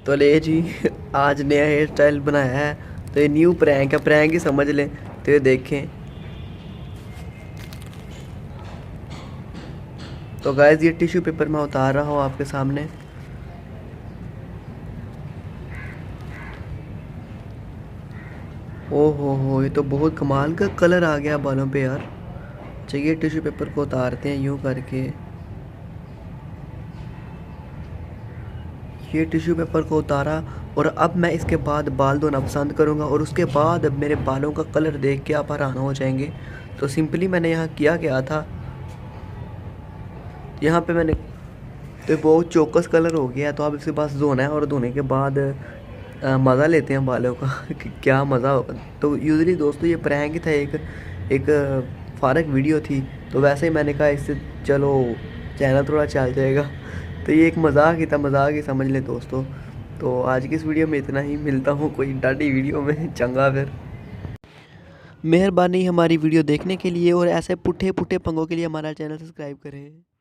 तो ले जी, आज नया हेयर स्टाइल बनाया है। तो ये न्यू प्रैंक है, प्रैंक ही समझ लें। तो ये देखें। तो गाइस ये टिश्यू पेपर मैं उतार रहा हूँ आपके सामने। हो, ये तो बहुत कमाल का कलर आ गया बालों पे यार। चलिए टिश्यू पेपर को उतारते हैं यूँ करके। ये टिश्यू पेपर को उतारा। और अब मैं इसके बाद बाल धोना पसंद करूँगा, और उसके बाद मेरे बालों का कलर देख के आप हैरान हो जाएंगे। तो सिंपली मैंने यहाँ किया गया था, यहाँ पे मैंने तो बहुत चौकस कलर हो गया है। तो अब इसके पास धोना है, और धोने के बाद मज़ा लेते हैं बालों का कि क्या मज़ा होगा। तो यूज़ुअली दोस्तों ये प्रैंक ही था, एक फ़ारक वीडियो थी। तो वैसे ही मैंने कहा इससे चलो चैनल थोड़ा चल जाएगा। तो ये एक मज़ाक ही था, मज़ाक ही समझ लें दोस्तों। तो आज की इस वीडियो में इतना ही, मिलता हूँ कोई डाटी वीडियो में। चंगा फिर। मेहरबानी हमारी वीडियो देखने के लिए, और ऐसे पुट्ठे पुट्ठे पंगों के लिए हमारा चैनल सब्सक्राइब करें।